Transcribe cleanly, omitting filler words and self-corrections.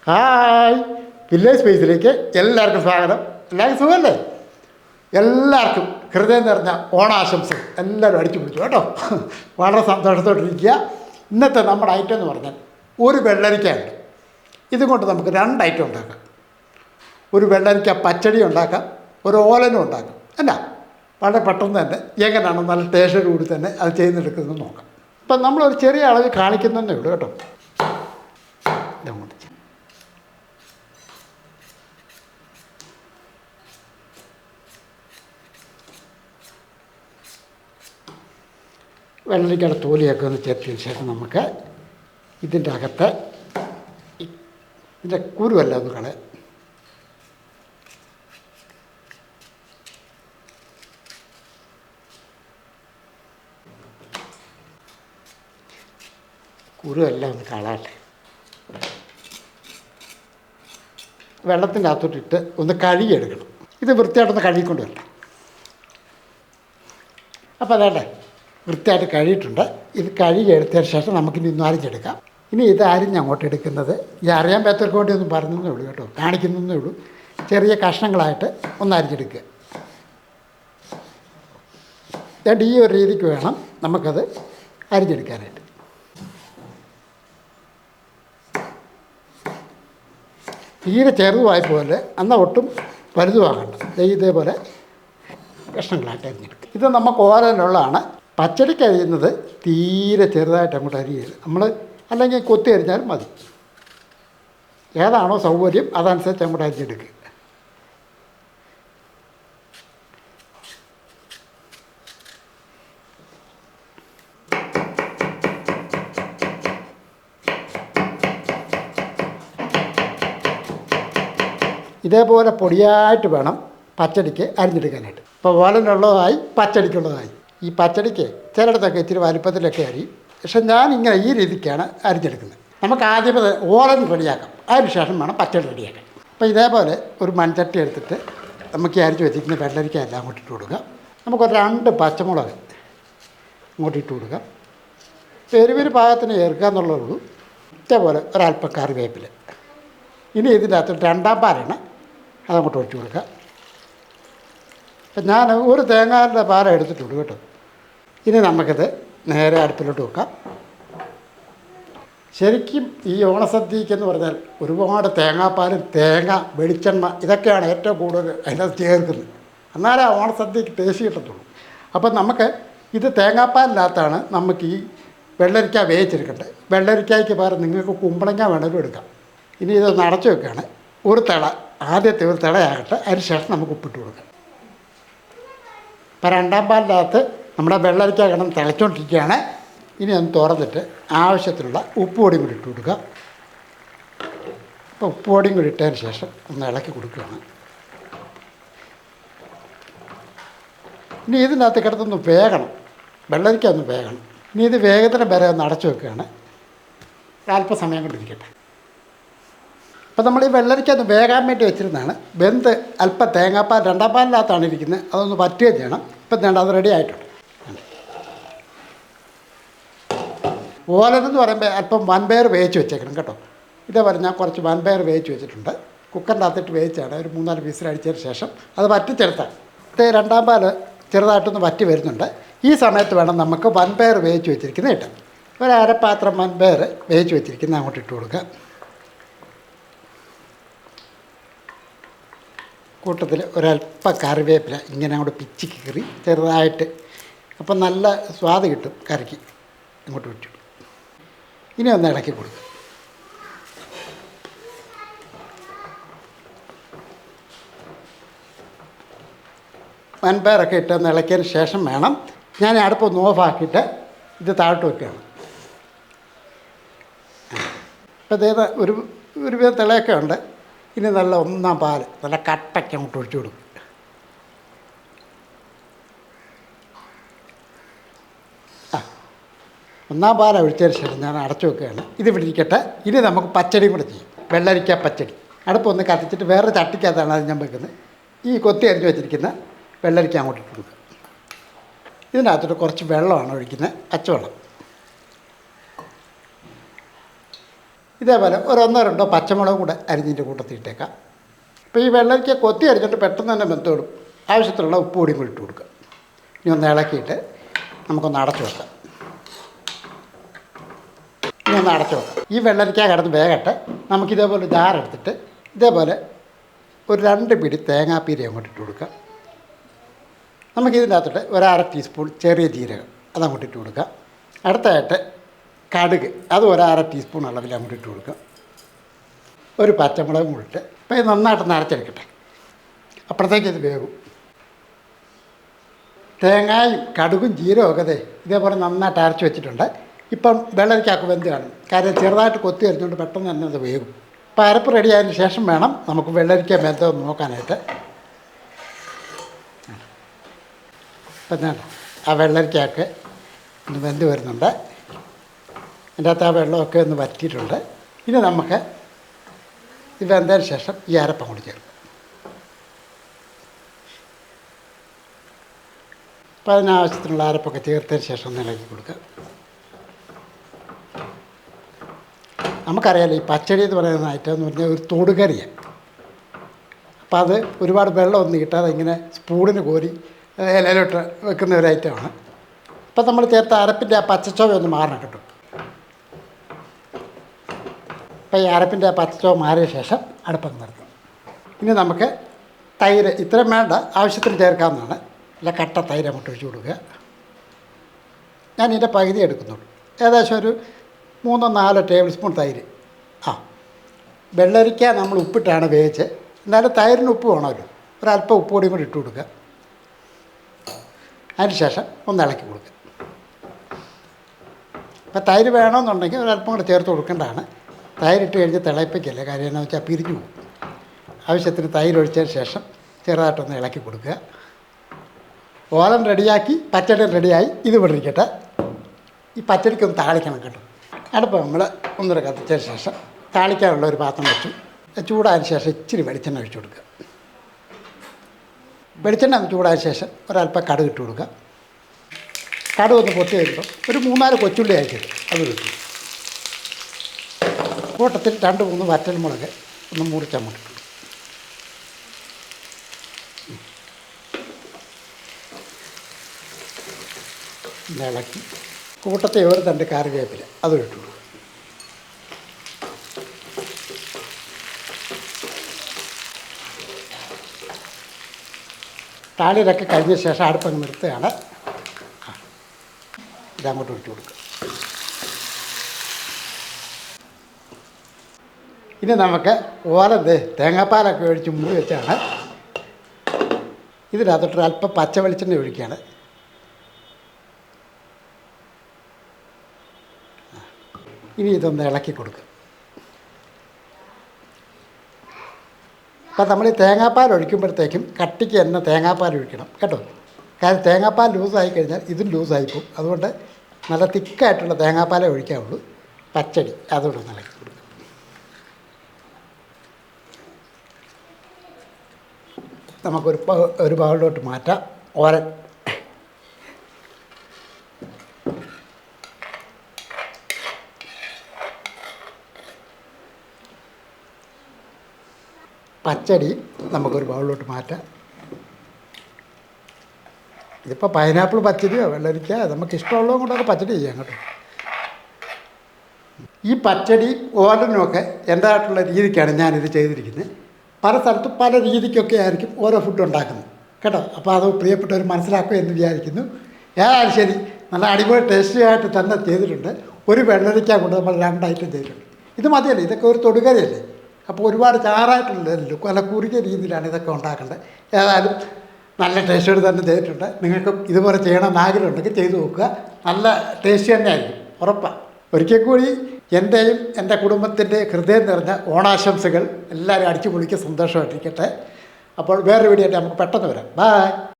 Hi, village സ്പേസിലേക്ക് എല്ലാവർക്കും സ്വാഗതം. എല്ലാവർക്കും സുഖമല്ലേ? എല്ലാവർക്കും ഹൃദയം നിറഞ്ഞ ഓണാശംസകൾ. എല്ലാവരും അടിച്ചു പിടിച്ചു കേട്ടോ. വളരെ സന്തോഷത്തോട്ടിരിക്കുക. ഇന്നത്തെ നമ്മുടെ ഐറ്റം എന്ന് പറഞ്ഞാൽ ഒരു വെള്ളരിക്കയുണ്ട്. ഇതുകൊണ്ട് നമുക്ക് രണ്ട് ഐറ്റം ഉണ്ടാക്കാം. ഒരു വെള്ളരിക്ക പച്ചടി ഉണ്ടാക്കാം, ഒരു ഓലനും ഉണ്ടാക്കാം. അല്ല, വളരെ പെട്ടെന്ന് തന്നെ എങ്ങനെയാണ് നല്ല ടേസ്റ്റോട് കൂടി തന്നെ അത് ചെയ്തെടുക്കുന്നത് നോക്കാം. ഇപ്പം നമ്മളൊരു ചെറിയ അളവിൽ കാണിക്കുന്നതേ ഉള്ളൂ കേട്ടോ. ഇതങ്ങോട്ട് വെള്ളരിക്കയുടെ തോലിയൊക്കെ ഒന്ന് ചെത്തിയതിന് ശേഷം നമുക്ക് ഇതിൻ്റെ അകത്ത് ഇതിൻ്റെ കുരുവല്ല ഒന്ന് കളയാം. കുരുവെല്ലാം ഒന്ന് കളയട്ടെ. വെള്ളത്തിൻ്റെ അകത്തോട്ടിട്ട് ഒന്ന് കഴുകിയെടുക്കണം. ഇത് വൃത്തിയായിട്ടൊന്ന് കഴുകിക്കൊണ്ട് വരട്ടെ. അപ്പോൾ അതേട്ടെ, വൃത്തിയായിട്ട് കഴുകിയിട്ടുണ്ട്. ഇത് കഴുകി എടുത്തതിന് ശേഷം നമുക്കിനി ഇന്ന് അരിഞ്ഞെടുക്കാം. ഇനി ഇത് അരിഞ്ഞ് അങ്ങോട്ട് എടുക്കുന്നത് ഈ അറിയാൻ പറ്റാത്തവർക്ക് വേണ്ടി ഒന്നും പറഞ്ഞതേ ഉള്ളൂ കേട്ടോ, കാണിക്കുന്നതേ ഉള്ളൂ. ചെറിയ കഷ്ണങ്ങളായിട്ട് ഒന്ന് അരിഞ്ഞെടുക്കുക. എന്നിട്ട് ഈ ഒരു രീതിക്ക് വേണം നമുക്കത് അരിഞ്ഞെടുക്കാനായിട്ട്. തീരെ ചെറുതുമായി പോലെ എന്നാൽ ഒട്ടും വലുതുമാകണ്ട. ഇതേപോലെ കഷ്ണങ്ങളായിട്ട് അരിഞ്ഞെടുക്കുക. ഇത് നമുക്ക് ഓരോന്നുള്ളതാണ്. പച്ചടിക്ക് അരിയുന്നത് തീരെ ചെറുതായിട്ട് അങ്ങോട്ട് അരിയരുത്. നമ്മൾ അല്ലെങ്കിൽ കൊത്തി അരിഞ്ഞാലും മതി. ഏതാണോ സൗകര്യം അതനുസരിച്ച് അങ്ങോട്ട് അരിഞ്ഞെടുക്കുക. ഇതേപോലെ പൊടിയായിട്ട് വേണം പച്ചടിക്ക് അരിഞ്ഞെടുക്കാനായിട്ട്. ഇപ്പോൾ ഓലനുള്ളതായി, പച്ചടിക്കുള്ളതായി. ഈ പച്ചടിക്ക് ചിലയിടത്തൊക്കെ ഇച്ചിരി വലിപ്പത്തിലൊക്കെ അരിയും. പക്ഷെ ഞാൻ ഇങ്ങനെ ഈ രീതിക്കാണ് അരിഞ്ഞെടുക്കുന്നത്. നമുക്ക് ആദ്യം ഓലൻ റെഡിയാക്കാം, അതിന് ശേഷം വേണം പച്ചടി റെഡിയാക്കാൻ. അപ്പോൾ ഇതേപോലെ ഒരു മൺചട്ടി എടുത്തിട്ട് നമുക്ക് ഈ അരിച്ച് വെച്ചിരിക്കുന്ന വെള്ളരിക്ക എല്ലാം അങ്ങോട്ട് ഇട്ട് കൊടുക്കാം. നമുക്കൊരു 2 പച്ചമുളക് അങ്ങോട്ട് ഇട്ട് കൊടുക്കാം. എരിവിന് പാകത്തിന് ചേർക്കുക എന്നുള്ളൂ. ഇതേപോലെ ഒരല്പം കറിവേപ്പില. ഇനി ഇതിൻ്റെ അകത്ത് 2-ാം പാലാണ്, അതങ്ങോട്ട് ഒഴിച്ച് കൊടുക്കുക. അപ്പം ഞാൻ ഒരു തേങ്ങാൻ്റെ പാല എടുത്തിട്ടുള്ളൂ കേട്ടോ. ഇനി നമുക്കിത് നേരെ അടുപ്പിലോട്ട് വെക്കാം. ശരിക്കും ഈ ഓണസദ്യക്കെന്ന് പറഞ്ഞാൽ ഒരുപാട് തേങ്ങാപ്പാലും തേങ്ങ, വെളിച്ചെണ്ണ ഇതൊക്കെയാണ് ഏറ്റവും കൂടുതൽ അതിനകത്ത് ചേർക്കുന്നത്. എന്നാലേ ഓണസദ്യക്ക് ടേസ്റ്റ് കിട്ടത്തുള്ളൂ. അപ്പം നമുക്ക് ഇത് തേങ്ങാപ്പാലിനകത്താണ് നമുക്ക് ഈ വെള്ളരിക്ക വേവിച്ചെടുക്കേണ്ടത്. വെള്ളരിക്കായ്ക്ക് പകരം നിങ്ങൾക്ക് കുമ്പളങ്ങ വേണമെങ്കിലും എടുക്കാം. ഇനി ഇതൊന്ന് അടച്ചു വെക്കുകയാണ്. ഒരു തിള, ആദ്യത്തെ ഒരു തിളയാകട്ടെ, അതിന് ശേഷം നമുക്ക് ഉപ്പിട്ട് കൊടുക്കാം. ഇപ്പോൾ 2-ാം പാലിനകത്ത് നമ്മുടെ വെള്ളരിക്ക കിടന്ന് തിളച്ചുകൊണ്ടിരിക്കുകയാണ്. ഇനി ഒന്ന് തുറന്നിട്ട് ആവശ്യത്തിനുള്ള ഉപ്പ് പൊടിയും കൂടി ഇട്ട് കൊടുക്കുക. അപ്പോൾ ഉപ്പ് പൊടിയും കൂടി ഇട്ടതിന് ശേഷം ഒന്ന് ഇളക്കി കൊടുക്കുകയാണ്. ഇനി ഇതിനകത്ത് കിടന്നൊന്ന് വേഗണം, വെള്ളരിക്ക ഒന്ന് വേഗണം. ഇനി ഇത് വേഗത്തിന് വരെ ഒന്ന് അടച്ചു വെക്കുകയാണ്. അല്പസമയം കൊണ്ടിരിക്കട്ടെ. അപ്പോൾ നമ്മൾ ഈ വെള്ളരിക്ക ഒന്ന് വേകാൻ വേണ്ടി വെച്ചിരുന്നതാണ്. വെന്ത് അല്പം തേങ്ങാപ്പാൽ 2-ാം പാലിനകത്താണ് ഇരിക്കുന്നത്, അതൊന്ന് വറ്റുകയും ചെയ്യണം. ഇപ്പം വേണ്ട, അത് റെഡി ആയിട്ടുണ്ട്. ഓലനെന്ന് പറയുമ്പോൾ അല്പം വൻപയർ വേവിച്ച് വെച്ചേക്കണം കേട്ടോ. ഇതേപോലെ ഞാൻ കുറച്ച് വൻപയർ വേവിച്ച് വെച്ചിട്ടുണ്ട്. കുക്കറിൻ്റെ അകത്തിട്ട് വേവിച്ചാണ് ഒരു 3-4 വിസിൽ അടിച്ചതിന് ശേഷം അത് വറ്റിച്ചെടുത്താൽ 2-ാം പാൽ ചെറുതായിട്ടൊന്ന് വറ്റി വരുന്നുണ്ട്. ഈ സമയത്ത് വേണം നമുക്ക് വൻപയർ വേവിച്ച് വെച്ചിരിക്കുന്നത് കിട്ടാം. ഒരു അരപ്പാത്രം വൻപയർ വേവിച്ച് വെച്ചിരിക്കുന്നത് അങ്ങോട്ട് ഇട്ട് കൊടുക്കുക. കൂട്ടത്തിൽ ഒരല്പം കറിവേപ്പില ഇങ്ങനെ അങ്ങോട്ട് പിച്ചി കീറി ചെറുതായിട്ട്, അപ്പം നല്ല സ്വാദ് കിട്ടും കറിക്ക്. അങ്ങോട്ട് വിട്ടു ഇനി ഒന്ന് ഇളക്കി കൊടുക്കുക. വൻപയറൊക്കെ ഇട്ടൊന്ന് ഇളക്കിയതിന് ശേഷം വേണം ഞാൻ അടുപ്പൊന്ന് ഓഫാക്കിയിട്ട് ഇത് താഴോട്ട് വെക്കുകയാണ്. അപ്പോൾ ഇതേത് ഒരു വിധ തിളയൊക്കെ ഉണ്ട്. ഇനി നല്ല 1-ാം പാൽ നല്ല കട്ടയ്ക്ക് അങ്ങോട്ട് ഒഴിച്ചു കൊടുക്കും. ആ 1-ാം പാൽ ഒഴിച്ചതിന് ശേഷം ഞാൻ അടച്ചു വെക്കുകയാണ്. ഇത് ഇവിടെ ഇരിക്കട്ടെ. ഇനി നമുക്ക് പച്ചടിയും കൂടെ ചെയ്യും. വെള്ളരിക്ക പച്ചടി. അടുപ്പൊന്ന് കത്തിച്ചിട്ട് വേറെ ചട്ടിക്കകത്താണ് അത് ഞാൻ വെക്കുന്നത്. ഈ കൊത്തി അരിഞ്ഞ് വെച്ചിരിക്കുന്ന വെള്ളരിക്ക അങ്ങോട്ട് ഇട്ട് കൊടുക്കുക. ഇതിനകത്തോട്ട് കുറച്ച് വെള്ളമാണ് ഒഴിക്കുന്നത്, പച്ചവെള്ളം. ഇതേപോലെ ഒരു ഒന്നോ രണ്ടോ പച്ചമുളകും കൂടെ അരിഞ്ഞിൻ്റെ കൂട്ടത്തിട്ടേക്കാം. അപ്പോൾ ഈ വെള്ളരിക്ക കൊത്തി അരിഞ്ഞിട്ട് പെട്ടെന്ന് തന്നെ വെന്തോടും. ആവശ്യത്തിലുള്ള ഉപ്പ് പൊടിയും കൂടി ഇട്ട് കൊടുക്കുക. ഇനി ഒന്ന് ഇളക്കിയിട്ട് നമുക്കൊന്ന് അടച്ചു വെക്കാം. ഇനി ഒന്ന് അടച്ചു വെക്കാം. ഈ വെള്ളരിക്ക കിടന്ന് വേകട്ടെ. നമുക്കിതേപോലെ ജാറെടുത്തിട്ട് ഇതേപോലെ ഒരു 2 പിടി തേങ്ങാപ്പീര അങ്ങോട്ട് ഇട്ട് കൊടുക്കാം. നമുക്കിതിൻ്റെ അകത്തോട്ട് ഒരു 1/2 ടീസ്പൂൺ ചെറിയ ജീരകം അതങ്ങോട്ട് ഇട്ട് കൊടുക്കാം. അടുത്തതായിട്ട് കടുക് അത് ഒരു 1/2 ടീസ്പൂൺ അളവിൽ അങ്ങോട്ട് ഇട്ട് കൊടുക്കാം. ഒരു പച്ചമുളകും കൂടി ഇട്ട് അപ്പോൾ ഇത് നന്നായിട്ട് അരച്ചെടുക്കട്ടെ. അപ്പോഴത്തേക്ക് ഇത് വേകും. തേങ്ങയും കടുകും ജീരകമൊക്കെ ഇതേപോലെ നന്നായിട്ട് അരച്ച് വെച്ചിട്ടുണ്ട്. ഇപ്പം വെള്ളരിക്കാക്ക് വെന്ത് കാണും. കാര്യം ചെറുതായിട്ട് കൊത്തി അരിഞ്ഞുകൊണ്ട് പെട്ടെന്ന് തന്നെ അത് വേകും. അപ്പോൾ അരപ്പ് റെഡിയായതിന് ശേഷം വേണം നമുക്ക് വെള്ളരിക്ക വെന്തോ നോക്കാനായിട്ട്. ഇപ്പം ഞാൻ ആ വെള്ളരിക്കയൊക്കെ ഒന്ന് വെന്ത് വരുന്നുണ്ട്. അതിൻ്റെ അകത്ത് ആ വെള്ളമൊക്കെ ഒന്ന് വറ്റിയിട്ടുണ്ട്. ഇനി നമുക്ക് ഇത് വെന്തതിന് ശേഷം ഈ അരപ്പം കൂടി ചേർക്കും. അപ്പോൾ അതിനാവശ്യത്തിനുള്ള അരപ്പൊക്കെ ചേർത്തതിന് ശേഷം ഒന്ന് ഇളക്കി കൊടുക്കുക. നമുക്കറിയാമല്ലോ ഈ പച്ചടി എന്ന് പറയുന്ന ഐറ്റം എന്ന് പറഞ്ഞാൽ ഒരു തൊടുകറിയാണ്. അപ്പോൾ അത് ഒരുപാട് വെള്ളമൊന്നും കിട്ടാതെ ഇങ്ങനെ സ്പൂണിന് കോരി ഇലയിലോട്ട് വെക്കുന്ന ഒരു ഐറ്റമാണ്. അപ്പം നമ്മൾ ചേർത്ത അരപ്പിൻ്റെ ആ പച്ചച്ചോവ ഒന്ന് മാറണം കേട്ടോ. അപ്പോൾ ഈ അരപ്പിൻ്റെ ആ പച്ചച്ചോവ മാറിയ ശേഷം അടുപ്പം നിർത്തും. ഇനി നമുക്ക് തൈര് ഇത്രയും വേണ്ട, ആവശ്യത്തിന് ചേർക്കാവുന്നതാണ്. അല്ല കട്ട തൈര് അങ്ങോട്ട് ഒഴിച്ച് കൊടുക്കുക. ഞാൻ ഇതിൻ്റെ പകുതി എടുക്കുന്നുള്ളൂ. ഏകദേശം ഒരു 3-4 ടേബിൾ സ്പൂൺ തൈര്. വെള്ളരിക്ക നമ്മൾ ഉപ്പിട്ടാണ് വേവിച്ച്. എന്നാലും തൈരിന് ഉപ്പ് വേണമല്ലോ. ഒരല്പം ഉപ്പ് പൊടിയും കൂടി ഇട്ട് കൊടുക്കുക. അതിന് ശേഷം ഒന്ന് ഇളക്കി കൊടുക്കുക. അപ്പോൾ തൈര് വേണമെന്നുണ്ടെങ്കിൽ ഒരല്പം കൂടെ ചേർത്ത് കൊടുക്കേണ്ടതാണ്. തൈരിട്ട് കഴിഞ്ഞ് തിളപ്പിക്കല്ലേ. കാര്യം എന്നാ വെച്ചാൽ പിരിഞ്ഞു പോകും. ആവശ്യത്തിന് തൈര് ഒഴിച്ചതിന് ശേഷം ചെറുതായിട്ടൊന്ന് ഇളക്കി കൊടുക്കുക. ഓലം റെഡിയാക്കി, പച്ചടി റെഡിയായി. ഇത് വിടിരിക്കട്ടെ. ഈ പച്ചടിക്കൊന്ന് താളിക്കണം കേട്ടോ. അടുപ്പം നമ്മൾ ഒന്നര കത്തിച്ചതിന് ശേഷം താളിക്കാനുള്ള ഒരു പാത്രം വെച്ചു. ചൂടായതിന് ശേഷം ഇച്ചിരി വെളിച്ചെണ്ണ ഒഴിച്ചു കൊടുക്കുക. വെളിച്ചെണ്ണ ചൂടായ ശേഷം ഒരല്പം കടുക് ഇട്ട് കൊടുക്കുക. കടുക് ഒന്ന് പൊട്ടി വരുമ്പോൾ ഒരു 3-4 കൊച്ചുള്ളി അയച്ചത് അത് കിട്ടും. കൂട്ടത്തിൽ 2-3 വറ്റൽമുളക് ഒന്ന് മുറിച്ചങ്ങോട്ട് ഇട്ടു. ഇളക്കി കൂട്ടത്തെ ഒരു തണ്ട് കറിവേപ്പില അതും ഇട്ടു. താളിയിലൊക്കെ കഴിഞ്ഞ ശേഷം അടുപ്പങ്ങ് നിർത്തുകയാണ്. ഇതങ്ങോട്ട് ഒഴിച്ചു കൊടുക്കുക. ഇനി നമുക്ക് ഓലത് തേങ്ങാപ്പാലൊക്കെ ഒഴിച്ച് മൂടി വെച്ചാണ്. ഇതിനകത്തോട്ട് അല്പം പച്ച വെളിച്ചെണ്ണ ഒഴിക്കുകയാണ്. ഇനി ഇതൊന്ന് ഇളക്കി കൊടുക്കുക. അപ്പം നമ്മൾ ഈ തേങ്ങാപ്പാൽ ഒഴിക്കുമ്പോഴത്തേക്കും കട്ടിക്ക് തന്നെ തേങ്ങാപ്പാൽ ഒഴിക്കണം കേട്ടോ. കാരണം തേങ്ങാപ്പാൽ ലൂസായി കഴിഞ്ഞാൽ ഇതും ലൂസായിപ്പോവും. അതുകൊണ്ട് നല്ല തിക്കായിട്ടുള്ള തേങ്ങാപ്പാലേ ഒഴിക്കാവുള്ളൂ. പച്ചടി അതുകൊണ്ട് ഒന്ന് ഇളക്കി കൊടുക്കുക. നമുക്കൊരു ബൗളിലോട്ട് മാറ്റാം. ഓരൻ പച്ചടി നമുക്കൊരു ബൗളിലോട്ട് മാറ്റാം. ഇതിപ്പോൾ പൈനാപ്പിൾ പച്ചടിയോ വെള്ളരിക്ക നമുക്ക് ഇഷ്ടമുള്ളതും കൊണ്ടൊക്കെ പച്ചടി ചെയ്യാം കേട്ടോ. ഈ പച്ചടി ഓലനുമൊക്കെ എൻ്റെതായിട്ടുള്ള രീതിക്കാണ് ഞാനിത് ചെയ്തിരിക്കുന്നത്. പല സ്ഥലത്തും പല രീതിക്കൊക്കെ ആയിരിക്കും ഓരോ ഫുഡ് ഉണ്ടാക്കുന്നത് കേട്ടോ. അപ്പോൾ അത് പ്രിയപ്പെട്ടവർ മനസ്സിലാക്കുക എന്ന് വിചാരിക്കുന്നു. ഏതായാലും ശരി, നല്ല അടിപൊളി ടേസ്റ്റി ആയിട്ട് തന്നെ ചെയ്തിട്ടുണ്ട്. ഒരു വെള്ളരിക്ക കൊണ്ട് നമ്മൾ 2 ഐറ്റം ചെയ്തിട്ടുണ്ട്. ഇത് മതിയല്ലേ, ഇതൊക്കെ ഒരു തൊടുകറിയല്ലേ. അപ്പോൾ ഒരുപാട് ചാറായിട്ടുള്ളതല്ലോ, നല്ല കുറുകിയ രീതിയിലാണ് ഇതൊക്കെ ഉണ്ടാക്കേണ്ടത്. ഏതായാലും നല്ല ടേസ്റ്റോട് തന്നെ ചെയ്തിട്ടുണ്ട്. നിങ്ങൾക്കും ഇതുപോലെ ചെയ്യണമെന്ന് ആഗ്രഹമുണ്ടെങ്കിൽ ചെയ്തു നോക്കുക. നല്ല ടേസ്റ്റ് തന്നെ ആയിരിക്കും, ഉറപ്പാണ്. ഒരിക്കൽ കൂടി എൻ്റെയും എൻ്റെ കുടുംബത്തിൻ്റെ ഹൃദയം നിറഞ്ഞ ഓണാശംസകൾ. എല്ലാവരും അടിച്ചു പൊളിക്കുക, സന്തോഷമായിട്ടിരിക്കട്ടെ. അപ്പോൾ വേറൊരു വീഡിയോ ആയിട്ട് നമുക്ക് പെട്ടെന്ന് വരാം. ബൈ.